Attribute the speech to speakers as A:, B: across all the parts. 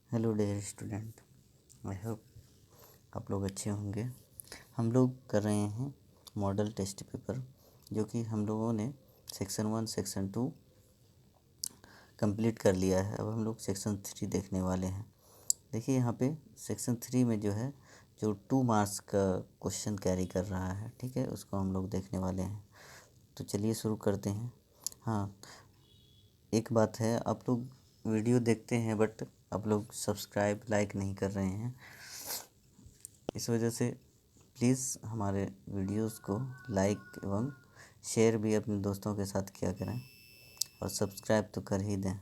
A: Hello dear student, I hope आप लोग अच्छे होंगे। हम लोग कर रहे हैं मॉडल टेस्ट पेपर, जो कि हम लोगों ने सेक्शन 1 सेक्शन 2 कंप्लीट कर लिया है। अब हम लोग सेक्शन 3 देखने वाले हैं। देखिए यहाँ पे सेक्शन 3 में जो है, जो 2 मार्क्स का क्वेश्चन कैरी कर रहा है, ठीक है, उसको हम लोग देखने वाले हैं। तो चलिए शुरू करते हैं। हाँ, एक बात है, आप लोग वीडियो देखते हैं बट आप लोग सब्सक्राइब लाइक नहीं कर रहे हैं। इस वजह से प्लीज़ हमारे वीडियोस को लाइक एवं शेयर भी अपने दोस्तों के साथ किया करें और सब्सक्राइब तो कर ही दें।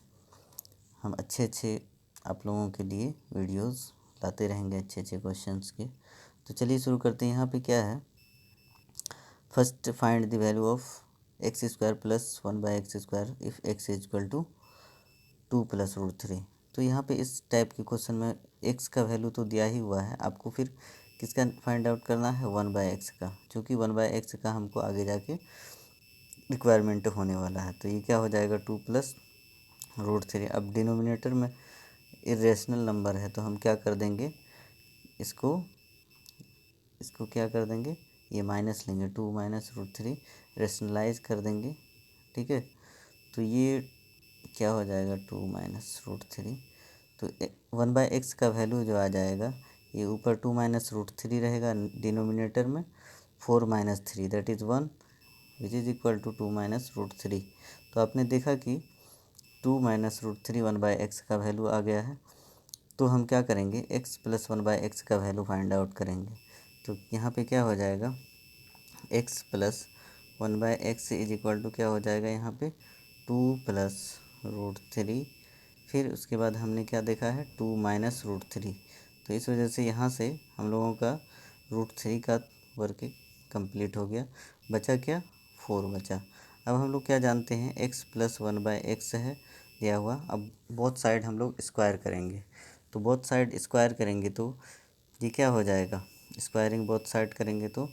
A: हम अच्छे अच्छे आप लोगों के लिए वीडियोस लाते रहेंगे, अच्छे अच्छे क्वेश्चंस के। तो चलिए शुरू करते हैं। यहाँ पे क्या है, first find the value of X square plus 1/x² if X is equal to 2 + √3। तो यहाँ पे इस टाइप के क्वेश्चन में x का वैल्यू तो दिया ही हुआ है, आपको फिर किसका फाइंड आउट करना है, 1/x का, क्योंकि 1/x का हमको आगे जाके रिक्वायरमेंट होने वाला है। तो ये क्या हो जाएगा, 2 + √3। अब डिनोमिनेटर में इरेशनल नंबर है तो हम क्या कर देंगे, इसको क्या कर देंगे, ये माइनस लेंगे, 2 - √3 रेशनलाइज कर देंगे, ठीक है। तो ये क्या हो जाएगा, 2 - √3। तो 1/x का वैल्यू जो आ जाएगा, ये ऊपर 2 - √3 रहेगा, डिनोमिनेटर में 4 - 3 that is 1 which is equal to 2 - √3। तो आपने देखा कि 2 - √3 1/x का वैल्यू आ गया है। तो हम क्या करेंगे, x + 1/x का वैल्यू फाइंड आउट करेंगे। तो यहाँ पे क्या हो जाएगा, x + 1/x is equal to क्या हो जाएगा, यहाँ पे 2 + √3। फिर उसके बाद हमने क्या देखा है, 2 - √3। तो इस वजह से यहाँ से हम लोगों का √3 का वर्क कंप्लीट हो गया। बचा क्या, 4 बचा। अब हम लोग क्या जानते हैं, x + 1/x है दिया हुआ। अब बोथ साइड हम लोग स्क्वायर करेंगे। तो बोथ साइड स्क्वायर करेंगे तो ये क्या हो जाएगा, स्क्वायरिंग बोथ साइड करेंगे तो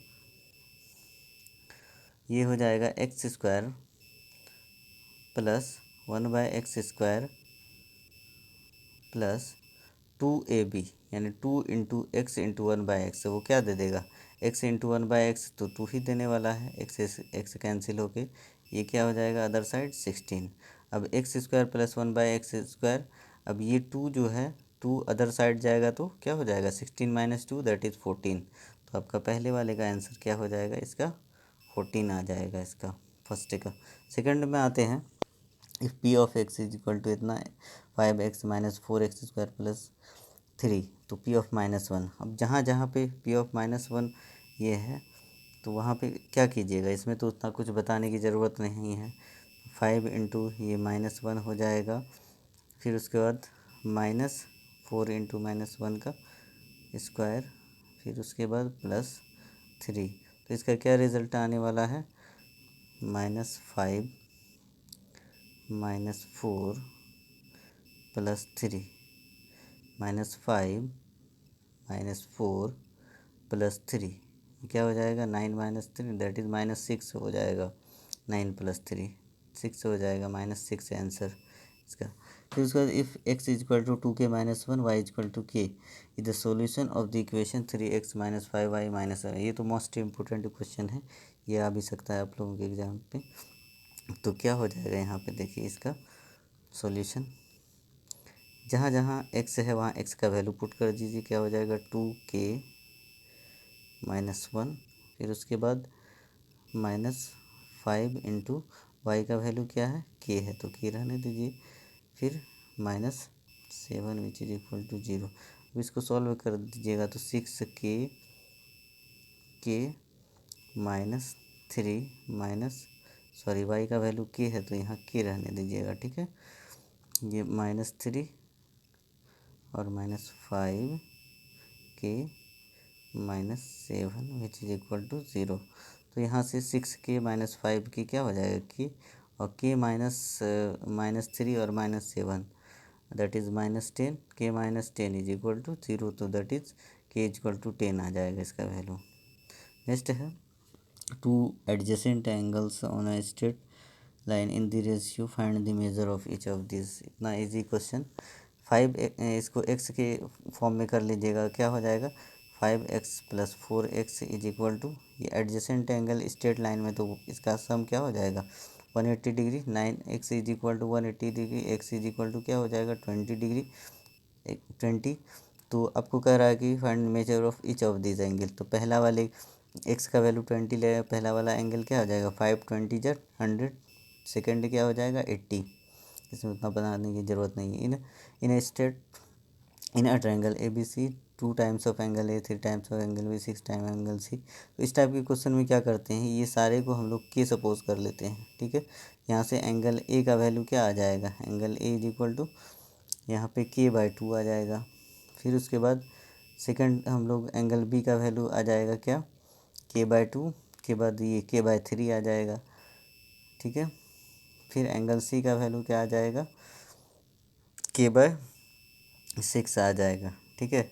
A: ये हो जाएगा x² + 1/x² प्लस 2ab, यानी 2 × x × 1/x। वो क्या दे देगा, x × 1/x, तो 2 ही देने वाला है। x कैंसिल होके ये क्या हो जाएगा, अदर साइड 16। अब x² + 1/x²। अब ये 2 जो है, 2 अदर साइड जाएगा तो क्या हो जाएगा, 16 - 2 दैट इज़ 14। तो आपका पहले वाले का आंसर क्या हो जाएगा, इसका 14 आ जाएगा, इसका फर्स्ट का। सेकंड में आते हैं, if p of x is equal to इतना 5x - 4x² + 3, तो p ऑफ -1। अब जहाँ जहाँ पे p ऑफ -1 ये है, तो वहाँ पे क्या कीजिएगा, इसमें तो उतना कुछ बताने की ज़रूरत नहीं है। 5 × ये -1 हो जाएगा, फिर उसके बाद -4 × -1 का स्क्वायर, फिर उसके बाद +3। तो इसका क्या रिज़ल्ट आने वाला है, -5 -4 +3, -5 -4 +3, क्या हो जाएगा, 9 - 3 दैट इज़ -6 हो जाएगा। 9 + 3 6 हो जाएगा, -6 आंसर इसका। फिर उसके बाद if x is equal to 2k - 1 y is equal to k is the solution of the equation 3x - 5y - 7। ये तो मोस्ट इम्पोर्टेंट क्वेश्चन है, ये आ भी सकता है आप लोगों के एग्जाम पे। तो क्या हो जाएगा, यहाँ पे देखिए इसका सॉल्यूशन, जहाँ जहाँ x है वहाँ x का वैल्यू पुट कर दीजिए। क्या हो जाएगा, 2k - 1, फिर उसके बाद -5 × y का वैल्यू क्या है, k है तो k रहने दीजिए, फिर -7 विच इज इक्वल टू 0। अब इसको सॉल्व कर दीजिएगा तो 6k -3 y का वैल्यू k है तो यहाँ k रहने दीजिएगा, ठीक है। ये -3 और -5 k -7 which is equal to 0। तो यहाँ से 6k - 5 की क्या हो जाएगा, k, और k -3 और -7 that is -10। k -10 is equal to 0, तो that is k is equal to 10 आ जाएगा इसका वैल्यू। नेक्स्ट है, 2 adjacent angles on a straight line in the ratio, find the measure of each of this. इतना easy question, 5 इसको x के form में कर लीजिएगा, क्या हो जाएगा 5x + 4x is equal to, ये एडजेसेंट एंगल स्ट्रेट लाइन में तो इसका सम क्या हो जाएगा 180 degree. 9x is equal to 180 degree, x is equal to क्या हो जाएगा 20 डिग्री 20। तो आपको कह रहा है कि find major of each of this angle. तो पहला वाले x का वैल्यू 20 ले, पहला वाला एंगल क्या हो जाएगा 520 × 100, सेकेंड क्या हो जाएगा 80। इसमें उतना बनाने की ज़रूरत नहीं है। In straight in a triangle A B C 2 times of angle A, 3 times of angle B, 6 time angle C. तो इस टाइप के क्वेश्चन में क्या करते हैं, ये सारे को हम लोग के सपोज कर लेते हैं, ठीक है। यहाँ से एंगल ए का वैल्यू क्या आ जाएगा, angle A is equal to यहाँ पे k/2 आ जाएगा। फिर उसके बाद सेकंड हम लोग एंगल बी का वैल्यू आ जाएगा क्या k/2 के बाद ये k/3 आ जाएगा, ठीक है। फिर एंगल सी का वैल्यू क्या आ जाएगा k/6 आ जाएगा, ठीक है।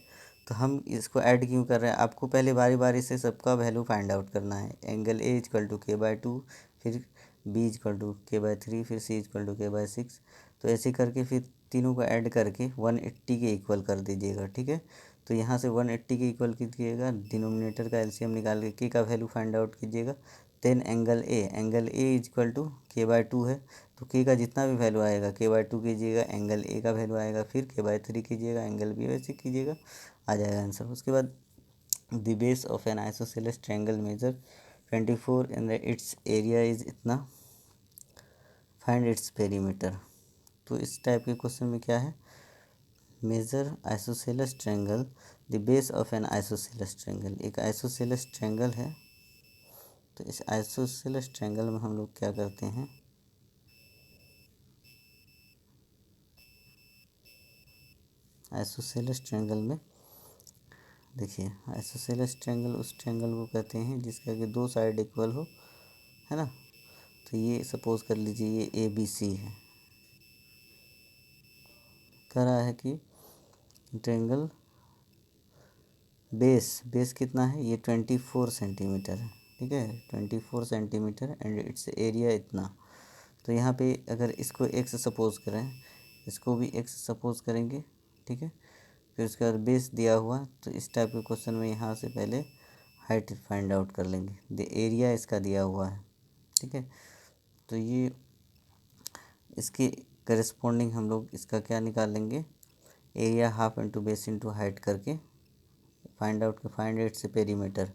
A: तो हम इसको ऐड क्यों कर रहे हैं, आपको पहले बारी बारी से सबका वैल्यू फाइंड आउट करना है। Angle A equal to k/2, फिर बी इक्वल टू k/3, फिर सी इक्वल टू k/6। तो ऐसे करके फिर तीनों को ऐड करके 180 के इक्वल कर दीजिएगा, ठीक है। तो यहाँ से 180 के इक्वल कीजिएगा, डिनोमिनेटर का एलसीएम निकाल के के का वैल्यू फाइंड आउट कीजिएगा। Then angle A equal to k/2 है, तो के का जितना भी वैल्यू आएगा k/2 कीजिएगा, एंगल ए का वैल्यू आएगा, फिर k/3 कीजिएगा, एंगल बी वैसे कीजिएगा, आ जाएगा आंसर। उसके बाद the base of an isosceles triangle measure 24 and its area is इतना, फाइंड इट्स पेरीमीटर। तो इस टाइप के क्वेश्चन में क्या है, measure isosceles triangle the base of an isosceles triangle. एक आइसोसेलेस ट्रायंगल है, तो इस आइसोसेलेस ट्रायंगल में हम लोग क्या करते हैं, आइसोसेलेस ट्रायंगल में देखिए, आइसोसेलेस ट्रायंगल उस ट्रायंगल को कहते हैं जिसका कि दो साइड इक्वल हो, है ना। तो ये सपोज कर लीजिए ये ABC है, कह रहा है कि ट्रायंगल बेस कितना है, ये 24 सेंटीमीटर है, ठीक है 24 सेंटीमीटर एंड इट्स एरिया इतना। तो यहाँ पे अगर इसको x सपोज करें, इसको भी x सपोज करेंगे, ठीक है। फिर उसके बाद बेस दिया हुआ, तो इस टाइप के क्वेश्चन में यहाँ से पहले हाइट फाइंड आउट कर लेंगे, द एरिया इसका दिया हुआ है, ठीक है। तो ये इसके करस्पॉन्डिंग हम लोग इसका क्या निकाल लेंगे, area half into base into height करके फाइंड इट्स पेरीमीटर।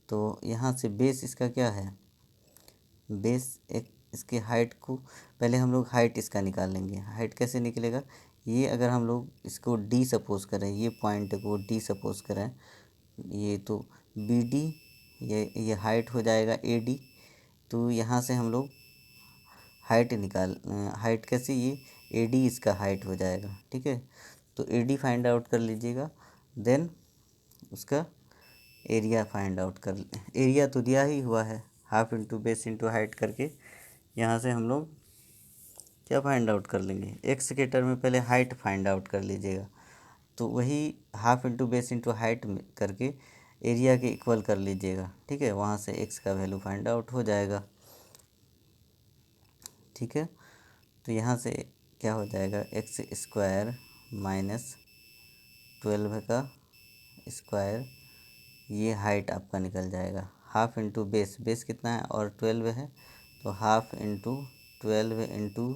A: तो यहाँ से बेस इसका क्या है, बेस एक इसके हाइट को पहले हम लोग हाइट इसका निकाल लेंगे। हाइट कैसे निकलेगा, ये अगर हम लोग इसको D सपोज करें, ये पॉइंट को D सपोज करें, ये तो BD, ये हाइट हो जाएगा AD। तो यहाँ से हम लोग हाइट कैसे, ये AD इसका हाइट हो जाएगा, ठीक है। तो AD फाइंड आउट कर लीजिएगा, देन उसका एरिया फाइंड आउट कर, एरिया तो दिया ही हुआ है, half into base into height करके यहाँ से हम लोग क्या फाइंड आउट कर लेंगे, एक्स के टर्म में पहले हाइट फाइंड आउट कर लीजिएगा। तो वही half into base into height में करके एरिया के इक्वल कर लीजिएगा, ठीक है। वहाँ से एक्स का वैल्यू फाइंड आउट हो जाएगा, ठीक है। तो यहाँ से क्या हो जाएगा, x² माइनस 12 का स्क्वायर, ये हाइट आपका निकल जाएगा। हाफ इंटू बेस कितना है और 12 है, तो half into 12 into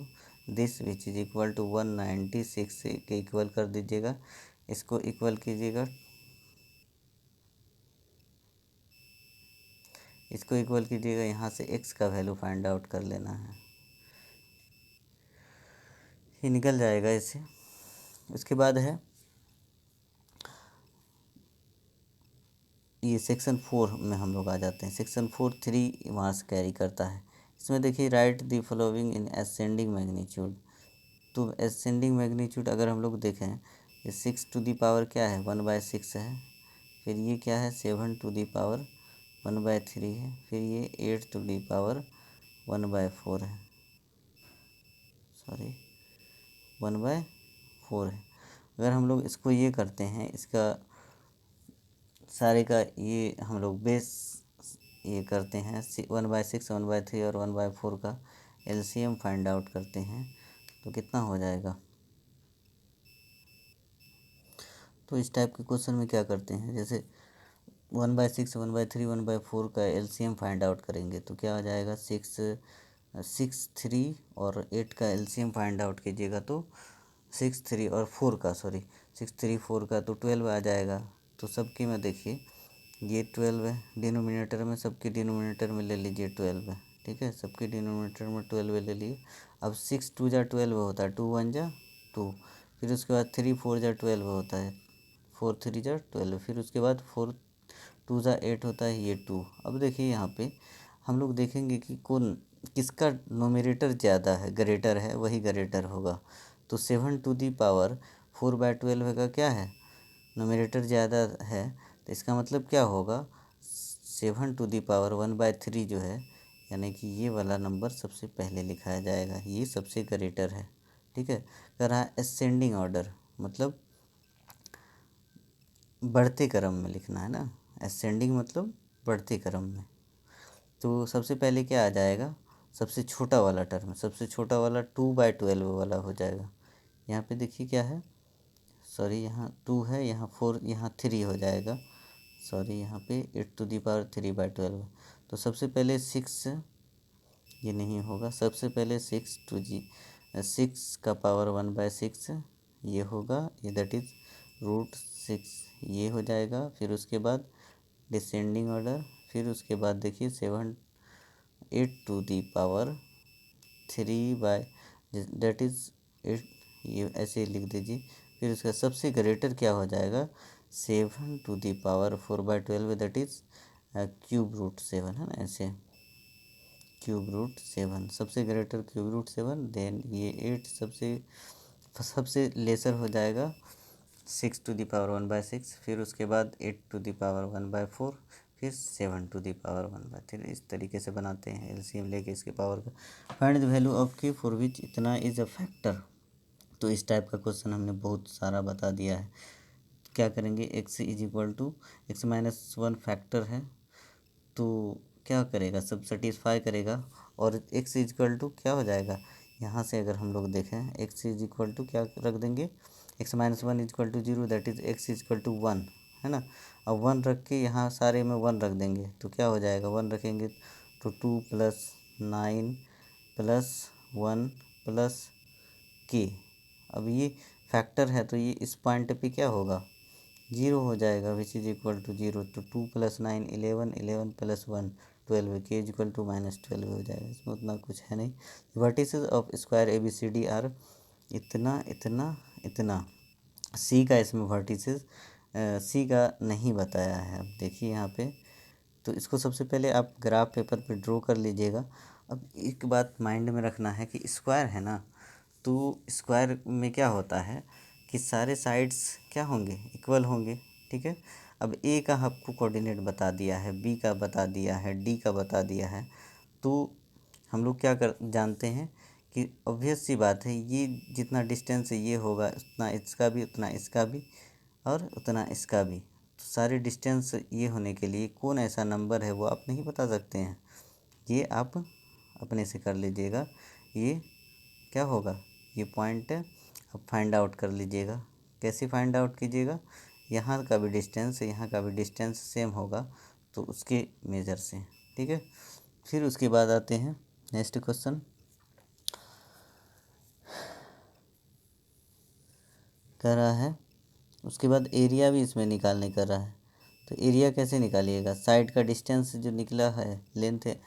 A: this which is equal to 196 के इक्वल कर दीजिएगा। इसको इक्वल कीजिएगा, इसको इक्वल कीजिएगा, यहाँ से x का वैल्यू फाइंड आउट कर लेना है, ये निकल जाएगा इससे। उसके बाद है ये सेक्शन 4 में हम लोग आ जाते हैं। सेक्शन 4 3 मार्क्स कैरी करता है। इसमें देखिए, right the following in ascending magnitude. तो असेंडिंग मैग्नीट्यूड अगर हम लोग देखें, ये 6 टू दी पावर क्या है 1/6 है, फिर ये क्या है 7 टू दी पावर 1/3 है, फिर ये 8 टू दी पावर 1/4 है, सॉरी 1/4 है। अगर हम लोग इसको ये करते हैं, इसका सारे का ये हम लोग बेस ये करते हैं 1/6, 1/3 और 1/4 का एलसीएम फाइंड आउट करते हैं, तो कितना हो जाएगा तो इस टाइप के क्वेश्चन में क्या करते हैं, जैसे 1/6, 1/3, 1/4 का एलसीएम फाइंड आउट करेंगे तो क्या हो जाएगा, 6, 3 और 8 का एलसीएम फाइंड आउट कीजिएगा तो 6, 3 और 4 का, सॉरी 6, 3, 4 का तो 12 आ जाएगा। तो सबके में देखिए ये 12 है, डिनोमिनेटर में, सबके डिनोमिनेटर में ले लीजिए 12 है, ठीक है, सबके डिनोमिनेटर में 12 ले लिए। अब 6 2 × 12 होता है, 2 1 × 2, फिर उसके बाद 3 4 × 12 होता है, 4 3 × 12, फिर उसके बाद 4 2 × 8 होता है ये 2। अब देखिए यहाँ पे हम लोग देखेंगे कि कौन किसका नोमिनेटर ज़्यादा है, ग्रेटर है, वही ग्रेटर होगा। तो 7 to the power 4/12 का क्या है, नोमिनेटर ज़्यादा है, तो इसका मतलब क्या होगा, 7 to the power 1/3 जो है, यानी कि ये वाला नंबर सबसे पहले लिखाया जाएगा, ये सबसे ग्रेटर है, ठीक है। कह रहा है असेंडिंग ऑर्डर, मतलब बढ़ते क्रम में लिखना है ना, असेंडिंग मतलब बढ़ते क्रम में। तो सबसे पहले क्या आ जाएगा, सबसे छोटा वाला टर्म, सबसे छोटा वाला 2/12 वाला हो जाएगा। यहाँ पे देखिए क्या है, सॉरी यहाँ 2 है, यहाँ 4, यहाँ 3 हो जाएगा, सॉरी यहाँ पे 8 to the power 3/12। तो सबसे पहले 6, ये नहीं होगा, सबसे पहले 6 का पावर 1/6 ये होगा, ये दैट इज़ √6 ये हो जाएगा। फिर उसके बाद डिसेंडिंग ऑर्डर, फिर उसके बाद देखिए 8 to the power 3 that is 8, ये ऐसे लिख दीजिए। फिर उसका सबसे ग्रेटर क्या हो जाएगा, 7 to the power 4/12 that is √7 है ना, ऐसे √7 सबसे ग्रेटर √7, देन ये 8 सबसे लेसर हो जाएगा 6 to the power 1/6, फिर उसके बाद 8 to the power 1/4, फिर 7 to the power 1/3। इस तरीके से बनाते हैं एलसीएम लेके इसके पावर का। फाइंड द वैल्यू ऑफ के फॉर विच इतना इज़ अ फैक्टर। तो इस टाइप का क्वेश्चन हमने बहुत सारा बता दिया है। क्या करेंगे, x = x-1 फैक्टर है, तो क्या करेगा, सब सेटिस्फाई करेगा, और x = क्या हो जाएगा, यहाँ से अगर हम लोग देखें x = क्या रख देंगे, x-1 = 0 दैट इज़ x = 1 है ना। अब 1 रख के यहाँ सारे में 1 रख देंगे तो क्या हो जाएगा, 1 रखेंगे तो 2 + 9 + 1 + k। अब ये फैक्टर है तो ये इस पॉइंट पे क्या होगा, 0 हो जाएगा, विच इज इक्वल टू 0। तो 2 + 9 11, 11 + 1 12, k = -12 हो जाएगा। इसमें उतना कुछ है नहीं। Vertices of square ABCD are इतना इतना इतना। सी का इसमें वर्टिसेस सी का नहीं बताया है। अब देखिए यहाँ पे, तो इसको सबसे पहले आप ग्राफ पेपर पे ड्रॉ कर लीजिएगा। अब एक बात माइंड में रखना है कि स्क्वायर है ना, तो स्क्वायर में क्या होता है कि सारे साइड्स क्या होंगे, इक्वल होंगे, ठीक है। अब ए का आपको कोऑर्डिनेट बता दिया है, बी का बता दिया है, डी का बता दिया है, तो हम लोग क्या कर जानते हैं कि ऑब्वियस सी बात है, ये जितना डिस्टेंस ये होगा उतना इसका भी, उतना इसका भी, और उतना इसका भी। तो सारे डिस्टेंस ये होने के लिए कौन ऐसा नंबर है वो आप नहीं बता सकते हैं, ये आप अपने से कर लीजिएगा। ये क्या होगा, ये पॉइंट आप फाइंड आउट कर लीजिएगा। कैसे फाइंड आउट कीजिएगा, यहाँ का भी डिस्टेंस यहाँ का भी डिस्टेंस सेम होगा तो उसके मेजर से, ठीक है। फिर उसके बाद आते हैं नेक्स्ट क्वेश्चन, कह रहा है उसके बाद एरिया भी इसमें निकालने कर रहा है। तो एरिया कैसे निकालिएगा, साइड का डिस्टेंस जो निकला है, लेंथ है,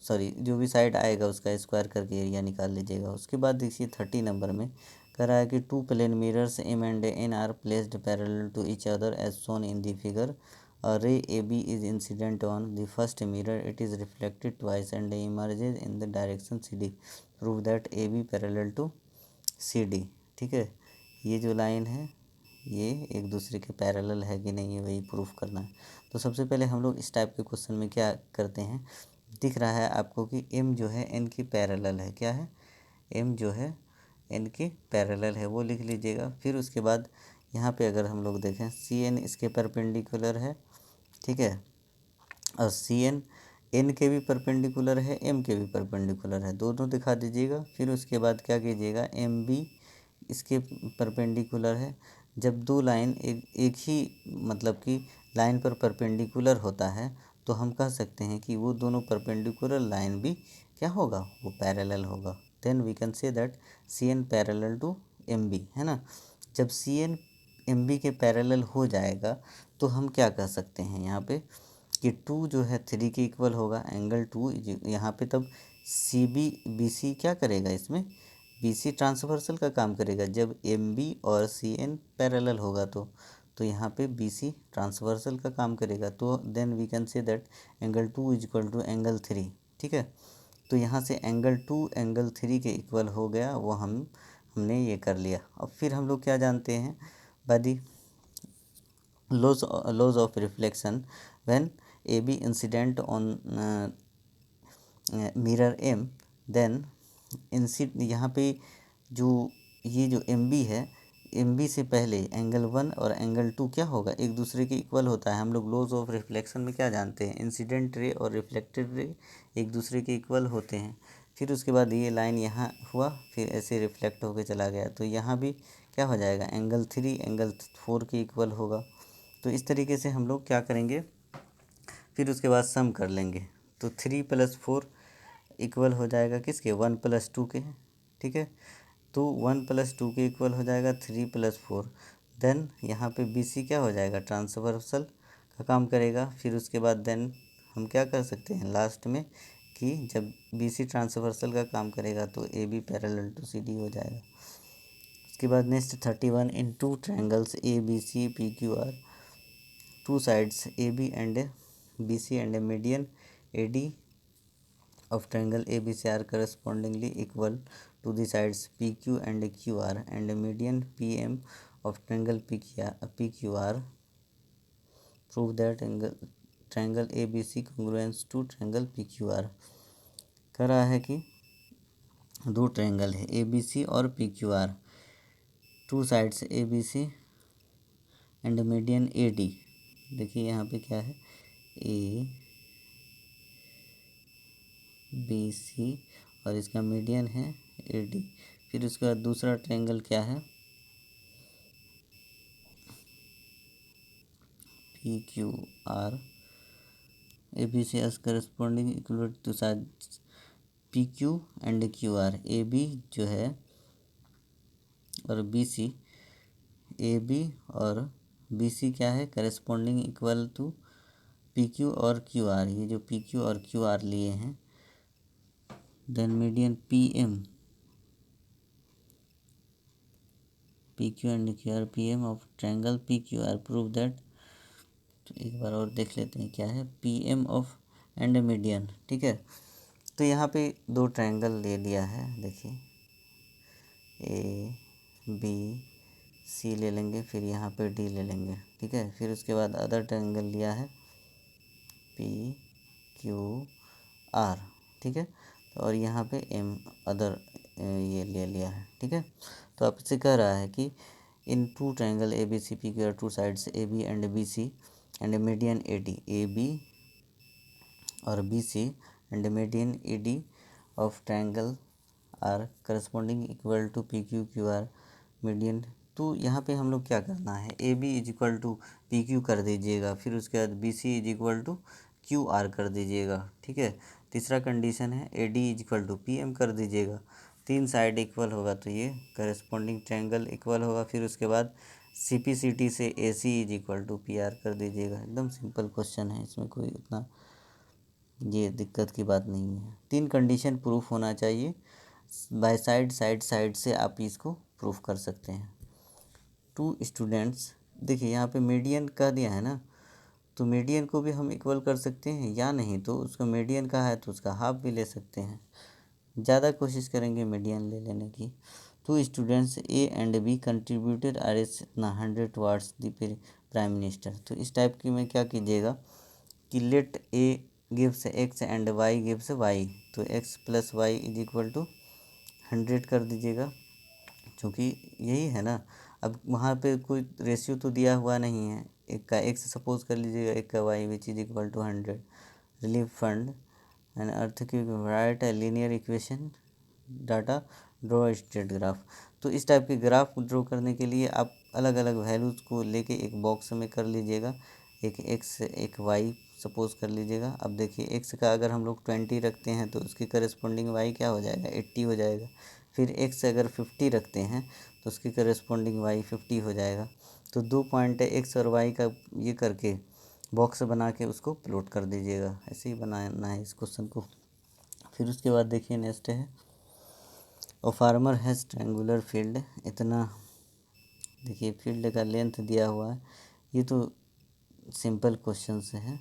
A: सॉरी जो भी साइड आएगा उसका स्क्वायर करके एरिया निकाल लीजिएगा। उसके बाद देखिए 30 नंबर में कह रहा है कि 2 plane mirrors M and N are placed parallel to each other as shown in the figure. A ray AB is incident on the first mirror. It is reflected twice and emerges in the direction CD. Prove that AB parallel to CD। ठीक है, ये जो line है ये एक दूसरे के parallel है कि नहीं, वही प्रूफ करना है। तो सबसे पहले हम लोग इस टाइप के क्वेश्चन में क्या करते हैं, दिख रहा है आपको कि M जो है N की पैरेलल है, क्या है, M जो है N की पैरेलल है, वो लिख लीजिएगा। फिर उसके बाद यहाँ पे अगर हम लोग देखें CN इसके परपेंडिकुलर है, ठीक है, और CN N के भी परपेंडिकुलर है, M के भी परपेंडिकुलर है, दोनों दिखा दीजिएगा। फिर उसके बाद क्या कीजिएगा, MB इसके परपेंडिकुलर है, जब दो लाइन एक ही मतलब कि लाइन पर परपेंडिकुलर होता है तो हम कह सकते हैं कि वो दोनों परपेंडिकुलर लाइन भी क्या होगा, वो पैरेलल होगा। Then we can say that C N parallel to M B, है ना। जब सी एन एम बी के पैरेलल हो जाएगा तो हम क्या कह सकते हैं यहाँ पे कि 2 जो है 3 के इक्वल होगा, एंगल 2 यहाँ पे तब सी बी बी सी क्या करेगा, इसमें बी सी ट्रांसवर्सल का काम करेगा। जब एम बी और सी एन पैरेलल होगा तो यहाँ पे बी सी ट्रांसवर्सल का काम करेगा। तो then we can say that angle 2 is equal to angle 3, ठीक है। तो यहाँ से एंगल 2 एंगल 3 के इक्वल हो गया, वो हमने ये कर लिया। अब फिर हम लोग क्या जानते हैं, by the laws of reflection, when AB incident on mirror M, then यहाँ पे जो ये जो MB है, MB से पहले एंगल 1 और एंगल 2 क्या होगा, एक दूसरे के इक्वल होता है। हम लोग लॉज ऑफ रिफ्लेक्शन में क्या जानते हैं, इंसिडेंट रे और रिफ्लेक्टेड रे एक दूसरे के इक्वल होते हैं। फिर उसके बाद ये लाइन यहाँ हुआ, फिर ऐसे रिफ्लेक्ट होकर चला गया, तो यहाँ भी क्या हो जाएगा, एंगल 3 एंगल 4 के इक्वल होगा। तो इस तरीके से हम लोग क्या करेंगे, फिर उसके बाद सम कर लेंगे। तो 3 + 4 इक्वल हो जाएगा किसके, 1 + 2 के, ठीक है। तो 1 + 2 के इक्वल हो जाएगा 3 + 4। देन यहाँ पे बी सी क्या हो जाएगा, ट्रांसवर्सल का काम करेगा। फिर उसके बाद देन हम क्या कर सकते हैं लास्ट में कि जब बी सी ट्रांसवर्सल का काम करेगा तो A B parallel to C D हो जाएगा। उसके बाद next 31, in two triangles A B C P Q R, two sides AB and BC and a median AD of triangle ABC are correspondingly equal to the sides PQ and QR, and a median PM of triangle PQR. Prove that triangle ABC congruent to triangle PQR। कह रहा है कि दो triangle है ABC और PQR, two sides ABC and median AD। देखिए यहाँ पे क्या है, ए बी सी और इसका मीडियन है ए डी। फिर उसके बाद दूसरा ट्रायंगल क्या है, P Q R, A B C S corresponding equal to side P Q and Q R. A B जो है और बी सी, ए बी और बी सी क्या है, corresponding equal to P Q और क्यू आर। ये जो P Q और क्यू आर लिए हैं, then median P M, P Q and Q R, P M of triangle P Q R. Prove that, तो एक बार और देख लेते हैं क्या है, P M of and median, ठीक है। तो यहाँ पे दो ट्रायंगल ले लिया है, देखिए ए बी सी ले लेंगे, फिर यहाँ पे डी ले लेंगे, ठीक है। फिर उसके बाद अदर ट्रायंगल लिया है पी क्यू आर, ठीक है। और यहाँ पे एम अदर ये ले लिया है, ठीक है। तो आपसे कह रहा है कि in two triangle A B C P Q R, two sides A B and B C and median A D, A B और B C and median A D of triangle are corresponding equal to P Q Q R median. तो यहाँ पे हम लोग क्या करना है, A B is equal to P Q कर दीजिएगा, फिर उसके बाद B C is equal to Q R कर दीजिएगा, ठीक है। तीसरा कंडीशन है A D is equal to P M कर दीजिएगा। तीन साइड इक्वल होगा तो ये करस्पॉन्डिंग ट्रायंगल इक्वल होगा। फिर उसके बाद सी पी सी टी से A C is equal to P R कर दीजिएगा। एकदम सिंपल क्वेश्चन है, इसमें कोई उतना ये दिक्कत की बात नहीं है। तीन कंडीशन प्रूफ होना चाहिए, बाय साइड साइड से आप इसको प्रूफ कर सकते हैं। टू स्टूडेंट्स, देखिए यहाँ पे मीडियन कह दिया है ना, तो मीडियन को भी हम इक्वल कर सकते हैं, या नहीं तो उसका मीडियन का है तो उसका हाफ भी ले सकते हैं। ज़्यादा कोशिश करेंगे मीडियन ले लेने की। Two students A and B contributed R S इतना 100 टुवार्ड्स द प्राइम मिनिस्टर। तो इस टाइप की में क्या कीजिएगा कि let A gives X and Y gives Y, तो X plus Y is equal to 100 कर दीजिएगा, क्योंकि यही है ना। अब वहाँ पे कोई रेशियो तो दिया हुआ नहीं है, एक का एक्स सपोज कर लीजिएगा, एक का Y, which is equal to 100। Relief fund and earthquake, write a linear equation, data draw state graph. तो इस टाइप के ग्राफ ड्रॉ करने के लिए आप अलग अलग वैल्यूज़ को लेके एक बॉक्स में कर लीजिएगा। एक एक्स एक वाई सपोज़ कर लीजिएगा। अब देखिए एक्स का अगर हम लोग 20 रखते हैं तो उसकी करस्पॉन्डिंग वाई क्या हो जाएगा, 80 हो जाएगा। फिर एक्स अगर 50 रखते हैं तो उसकी करस्पॉन्डिंग वाई 50 हो जाएगा। तो 2 पॉइंट है एक्स और वाई का, ये करके बॉक्स बना के उसको प्लॉट कर दीजिएगा। ऐसे ही बनाना है इस क्वेश्चन को। फिर उसके बाद देखिए नेक्स्ट है, और फार्मर हैज़ ट्रायंगुलर फील्ड, इतना देखिए फील्ड का लेंथ दिया हुआ है। ये तो सिंपल क्वेश्चन से है,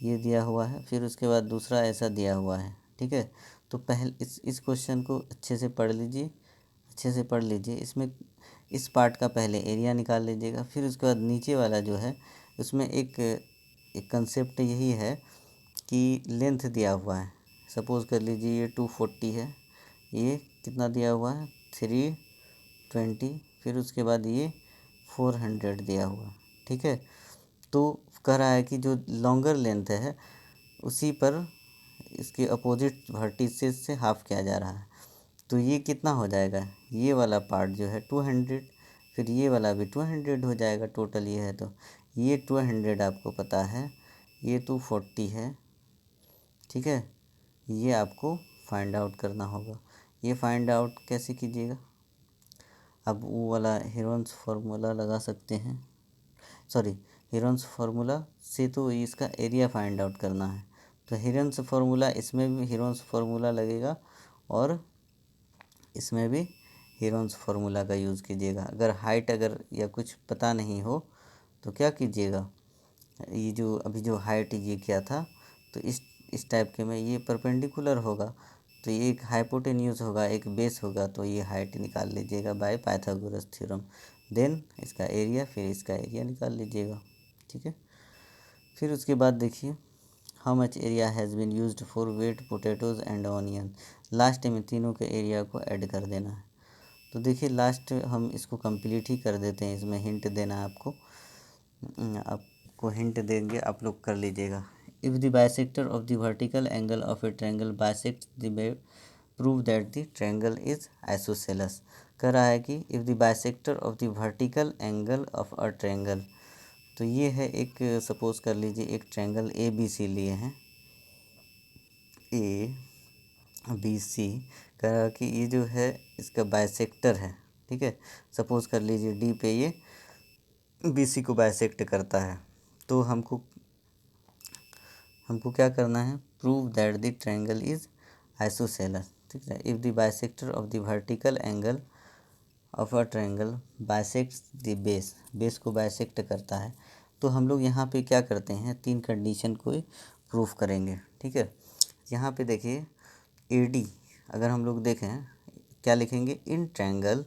A: ये दिया हुआ है। फिर उसके बाद दूसरा ऐसा दिया हुआ है, ठीक है। तो पहले इस क्वेश्चन को अच्छे से पढ़ लीजिए, अच्छे से पढ़ लीजिए। इसमें इस पार्ट का पहले एरिया निकाल लीजिएगा। फिर उसके बाद नीचे वाला जो है उसमें एक कंसेप्ट यही है कि लेंथ दिया हुआ है। सपोज़ कर लीजिए ये 240 है, ये कितना दिया हुआ है 320, फिर उसके बाद ये 400 दिया हुआ, ठीक है। तो कह रहा है कि जो लॉन्गर लेंथ है उसी पर इसके अपोजिट वर्टिसेस से हाफ किया जा रहा है। तो ये कितना हो जाएगा, ये वाला पार्ट जो है 200, फिर ये वाला भी 200 हो जाएगा टोटल। ये है तो ये 200 आपको पता है, ये 240 है, ठीक है। ये आपको फाइंड आउट करना होगा। ये फाइंड आउट कैसे कीजिएगा, अब वो वाला हीरोन्स फार्मूला लगा सकते हैं, सॉरी हीरोन्स फार्मूला से तो इसका एरिया फाइंड आउट करना है। तो हीरोन्स फार्मूला, इसमें भी हीरोन्स फार्मूला लगेगा और इसमें भी हीरोन्स फार्मूला का यूज़ कीजिएगा। अगर हाइट अगर या कुछ पता नहीं हो तो क्या कीजिएगा, ये जो अभी जो हाइट ये क्या था, तो इस टाइप के में ये परपेंडिकुलर होगा, तो ये एक हाइपोटेन्यूज होगा, एक बेस होगा, तो ये हाइट निकाल लीजिएगा बाय पाइथागोरस थ्योरम। देन इसका एरिया, फिर इसका एरिया निकाल लीजिएगा, ठीक है। फिर उसके बाद देखिए, how much area has been used for wet potatoes and onion. Last में तीनों के एरिया को ऐड कर देना है। तो देखिए लास्ट हम इसको कंप्लीट ही कर देते हैं, इसमें हिंट देना है आपको। आपको हिंट देंगे, आप लोग कर लीजिएगा। If the bisector of the vertical angle of A triangle bisects the base, prove that the triangle is isosceles. कह रहा है कि if the bisector of the vertical angle of a triangle, तो ये है एक, सपोज कर लीजिए एक ट्रायंगल ए बी सी लिए हैं, ए बी सी। कह रहा है कि ये जो है इसका बाइसेक्टर है, ठीक है। सपोज कर लीजिए डी पे ये बी सी को बाइसेक्ट करता है। तो हमको क्या करना है, prove that the triangle is isosceles, ठीक है। If the bisector of the vertical angle of a triangle bisects the base, base को बाइसेक्ट करता है। तो हम लोग यहाँ पे क्या करते हैं, 3 कंडीशन को प्रूफ करेंगे, ठीक है। यहाँ पे देखिए ए डी, अगर हम लोग देखें क्या लिखेंगे, in triangle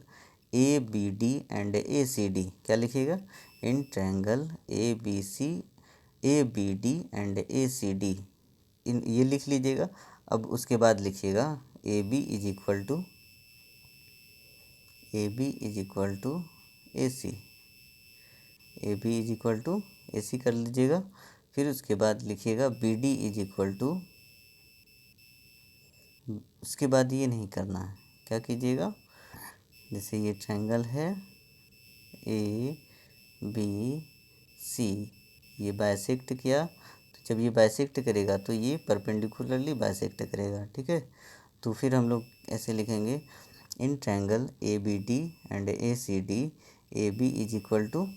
A: A B D and A C D, क्या लिखिएगा, in triangle A B C, A B D and A C D, in ये लिख लीजिएगा। अब उसके बाद लिखिएगा A B is equal to, A B is equal to A C, A B is equal to A C कर लीजिएगा। फिर उसके बाद लिखिएगा B D is equal to, उसके बाद ये नहीं करना है, क्या कीजिएगा, जैसे ये ट्रायंगल है ए बी सी, ये बाइसेक्ट किया, तो जब ये बाइसेक्ट करेगा तो ये परपेंडिकुलरली बाइसेक्ट करेगा, ठीक है। तो फिर हम लोग ऐसे लिखेंगे, in triangle A B D and A C D, A B is equal to,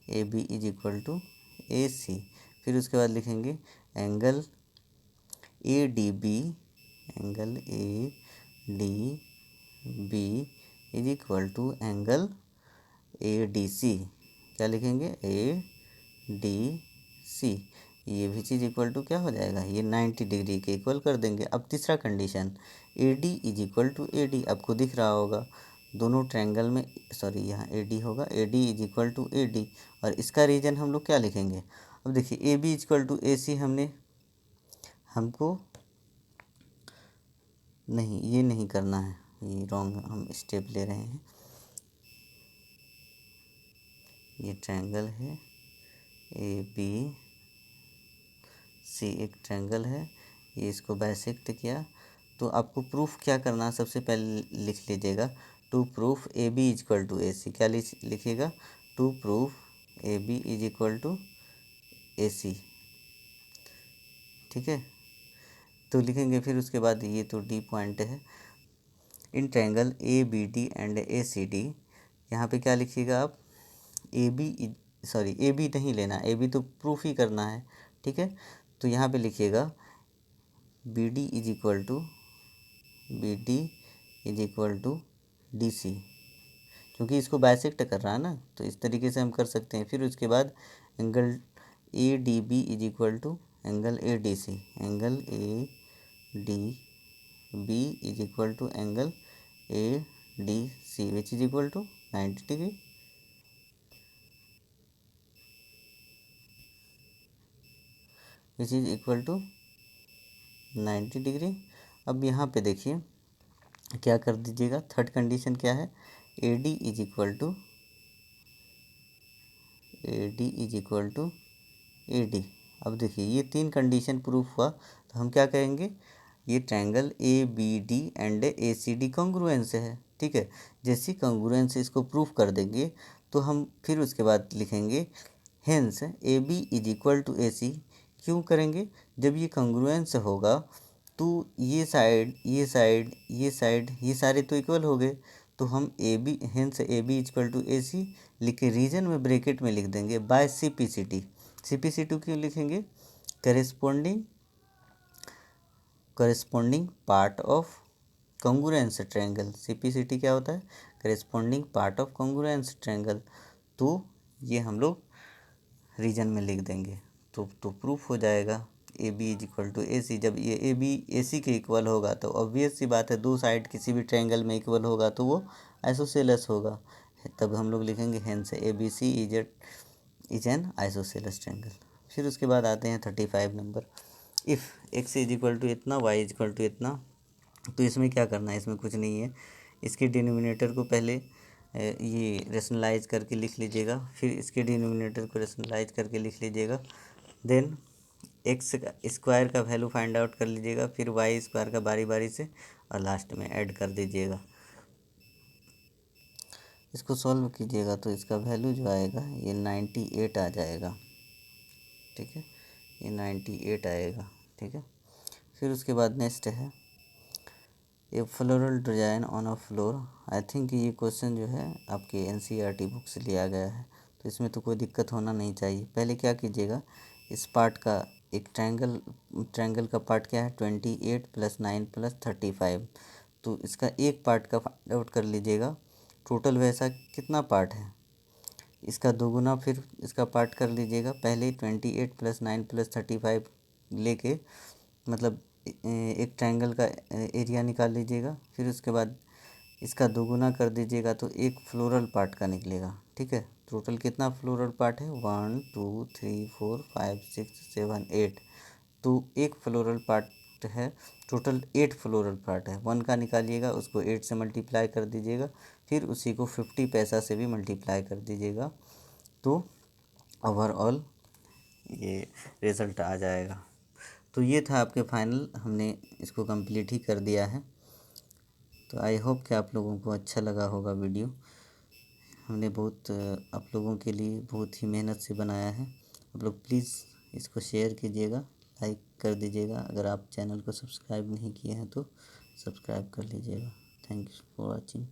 A: A B is equal to A C. फिर उसके बाद लिखेंगे angle A D B, angle A D B is equal to angle A D C, क्या लिखेंगे, ए D सी। ये भी चीज़ equal to क्या हो जाएगा, ये 90 डिग्री के इक्वल कर देंगे। अब तीसरा condition, A D is equal to A D, आपको दिख रहा होगा दोनों ट्रायंगल में, सॉरी यहाँ ए डी होगा, A D is equal to A D, और इसका रीजन हम लोग क्या लिखेंगे। अब देखिए A B is equal to A C, हमको नहीं, ये नहीं करना है, ये रॉन्ग हम स्टेप ले रहे हैं। ये ट्रायंगल है ए बी सी, एक ट्रायंगल है, ये इसको बाइसेक्ट किया। तो आपको प्रूफ क्या करना है, सबसे पहले लिख लीजिएगा, to proof A B is equal to A C, क्या लिखिएगा, to proof A B is equal to A C, ठीक है। तो लिखेंगे फिर उसके बाद, ये तो डी पॉइंट है, in triangle A B D and A C D, यहाँ पे क्या लिखिएगा आप, A B, sorry A B नहीं लेना, ए बी तो प्रूफ ही करना है, ठीक है। तो यहाँ पे लिखिएगा B D is equal to, B D is equal to D C, क्योंकि इसको बाइसेक्ट कर रहा है ना, तो इस तरीके से हम कर सकते हैं। फिर उसके बाद angle A D B is equal to angle A D C, angle A D B is equal to angle A D C which is equal to 90 degree, which is equal to 90 degree. अब यहाँ पे देखिए क्या कर दीजिएगा, third condition क्या है, A D is equal to, A D is equal to A D. अब देखिए ये तीन कंडीशन प्रूफ हुआ, तो हम क्या कहेंगे, ये triangle A B D and A C D congruence है, ठीक है। जैसी कॉन्ग्रुएंस इसको प्रूफ कर देंगे, तो हम फिर उसके बाद लिखेंगे hence A B is equal to A C. क्यों करेंगे, जब ये कॉन्ग्रुएंस होगा तो ये साइड, ये साइड, ये साइड, ये सारे तो इक्वल हो गए, तो हम A B, hence A B equal to A C लिख के रीजन में ब्रैकेट में लिख देंगे by C P C T. C P C T क्यों लिखेंगे, corresponding part of congruence triangle, C P C T क्या होता है, corresponding part of congruence triangle. तो ये हम लोग रीजन में लिख देंगे, तो प्रूफ हो जाएगा A B is equal to A C. जब ये ए बी ए सी के इक्वल होगा तो ऑब्वियस सी बात है, दो साइड किसी भी ट्रायंगल में इक्वल होगा तो वो आइसोसेलेस होगा, तब हम लोग लिखेंगे hence A B C is an isosceles triangle. फिर उसके बाद आते हैं 35 number, if X is equal to इतना, वाई इज इक्वल टू इतना। तो इसमें क्या करना है, इसमें कुछ नहीं है, इसके डिनोमिनेटर को पहले ये रेशनलाइज करके लिख लीजिएगा, फिर इसके डिनोमिनेटर को रेशनलाइज करके लिख लीजिएगा, देन एक्स स्क्वायर का वैल्यू फाइंड आउट कर लीजिएगा, फिर वाई स्क्वायर का बारी बारी से, और लास्ट में ऐड कर दीजिएगा। इसको सॉल्व कीजिएगा तो इसका वैल्यू जो आएगा ये 98 आ जाएगा, ठीक है, ये 98 आएगा, ठीक है। फिर उसके बाद नेक्स्ट है a floral design on a floor. I think ये क्वेश्चन जो है आपके एनसीईआरटी बुक से लिया गया है, तो इसमें तो कोई दिक्कत होना नहीं चाहिए। पहले क्या कीजिएगा, इस पार्ट का एक ट्रायंगल का पार्ट क्या है 28 + 9 + 35, तो इसका एक पार्ट का फाइंड आउट कर लीजिएगा, टोटल वैसा कितना पार्ट है, इसका दोगुना फिर इसका पार्ट कर लीजिएगा। पहले 28 + 9 + 35 लेके मतलब एक ट्रायंगल का एरिया निकाल लीजिएगा, फिर उसके बाद इसका दोगुना कर दीजिएगा तो एक फ्लोरल पार्ट का निकलेगा, ठीक है। टोटल कितना फ्लोरल पार्ट है, 1 2 3 4 5 6 7 8, तो एक फ्लोरल पार्ट है, टोटल 8 फ्लोरल पार्ट है। 1 का निकालिएगा, उसको 8 से मल्टीप्लाई कर दीजिएगा, फिर उसी को 50 पैसा से भी मल्टीप्लाई कर दीजिएगा, तो ओवरऑल ये रिज़ल्ट आ जाएगा। तो ये था आपके फाइनल, हमने इसको कंप्लीट ही कर दिया है। तो आई होप कि आप लोगों को अच्छा लगा होगा वीडियो, हमने बहुत आप लोगों के लिए बहुत ही मेहनत से बनाया है। आप लोग प्लीज़ इसको शेयर कीजिएगा, लाइक कर दीजिएगा, अगर आप चैनल को सब्सक्राइब नहीं किए हैं तो सब्सक्राइब कर लीजिएगा। Thank you for watching.